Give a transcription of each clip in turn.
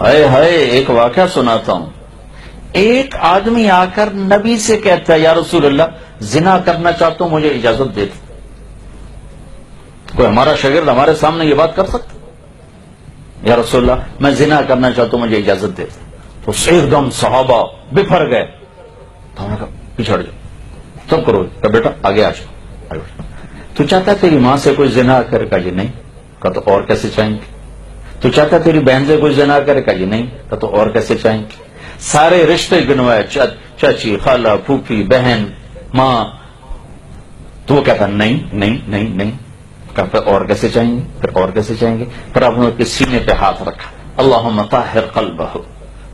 ہائے ہائے، ایک واقعہ سناتا ہوں. ایک آدمی آ کر نبی سے کہتا ہے یا رسول اللہ زنا کرنا چاہتا ہوں، مجھے اجازت دے دو. کوئی ہمارا شاگرد ہمارے سامنے یہ بات کر سکتا؟ یا رسول اللہ میں زنا کرنا چاہتا ہوں، مجھے اجازت دے دو. تو ایک دم صحابہ بفر گئے. تو ہم نے کہا پچھڑ جاؤ، سب کرو. کہ بیٹا آگے آ جاؤ. تو چاہتا ہے تیری ماں سے کوئی زنا کرے؟ کہا جی نہیں. کہا تو اور کیسے چاہیں گے؟ تو چاہتا ہے تیری بہن سے کوئی زنا کرے؟ کہا جی نہیں. کہا تو اور کیسے چاہیں گے؟ سارے رشتے گنوائے، چاچی، خالہ، پھوپھی، بہن، ماں. تو وہ کہتا نہیں نہیں نہیں نہیں. کہا پھر اور کیسے چاہیں گے؟ پھر اور کیسے چاہیں گے؟ پھر آپ نے اس کے سینے پہ ہاتھ رکھا. اللہم طہر قلبہ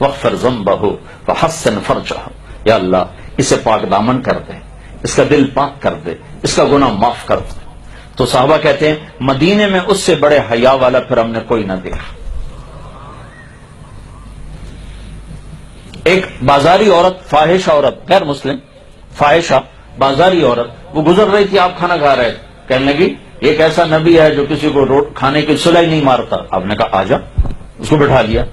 واغفر ذنبہ وحسن فرجہ. یا اللہ اسے پاک دامن کر دے، اس کا دل پاک کر دے، اس کا گناہ معاف کر دے. تو صحابہ کہتے ہیں مدینے میں اس سے بڑے حیا والا پھر ہم نے کوئی نہ دیکھا. ایک بازاری عورت، فاحشہ عورت، غیر مسلم فاحشہ بازاری عورت، وہ گزر رہی تھی، آپ کھانا کھا رہے تھے. کہنے لگی ایک ایسا نبی ہے جو کسی کو کھانے کی صلاح نہیں مارتا. آپ نے کہا آجا. اس کو بٹھا لیا.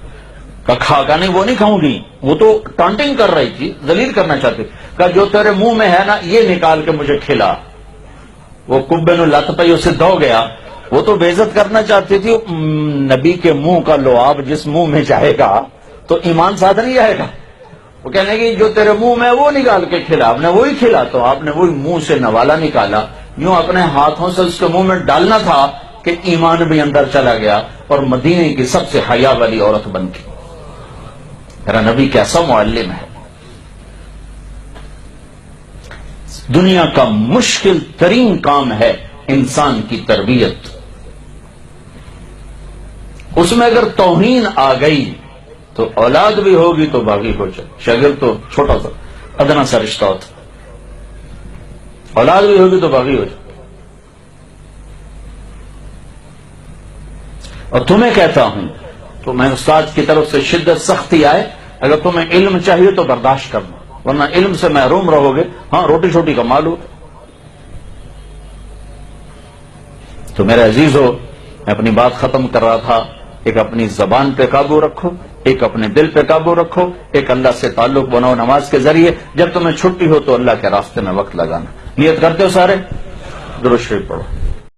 کہا کھا کا نہیں، وہ نہیں کھاؤں گی. وہ تو ٹانٹنگ کر رہی تھی، ذلیل کرنا چاہتی. کہا جو تیرے منہ میں ہے نا یہ نکال کے مجھے کھلا. وہ کبے نو لت پئی، اسے دو گیا. وہ تو بے عزت کرنا چاہتی تھی. نبی کے منہ کا لعاب جس منہ میں جائے گا تو ایمان ساتھ نہیں جائے گا. وہ کہنے کی جو تیرے منہ میں وہ نکال کے کھلا. آپ نے وہی کھلا تو آپ نے وہی منہ سے نوالا نکالا، یوں اپنے ہاتھوں سے اس کے منہ میں ڈالنا تھا کہ ایمان بھی اندر چلا گیا اور مدینے کی سب سے حیا والی عورت بن گئی. میرا نبی کیسا معلم ہے. دنیا کا مشکل ترین کام ہے انسان کی تربیت. اس میں اگر توہین آ گئی تو اولاد بھی ہوگی تو باغی ہو جائے. شاگرد تو چھوٹا سا ادنا سا رشتہ ہوتا، اولاد بھی ہوگی تو باغی ہو جائے. اور تمہیں کہتا ہوں تو میں استاد کی طرف سے شدت سختی آئے، اگر تمہیں علم چاہیے تو برداشت کرنا، ورنہ علم سے محروم رہو گے. ہاں روٹی چھوٹی کما لو. تو میرے عزیزو، میں اپنی بات ختم کر رہا تھا. ایک اپنی زبان پہ قابو رکھو، ایک اپنے دل پہ قابو رکھو، ایک اللہ سے تعلق بناؤ نماز کے ذریعے. جب تمہیں چھٹی ہو تو اللہ کے راستے میں وقت لگانا. نیت کرتے ہو سارے؟ درود شریف پڑھو.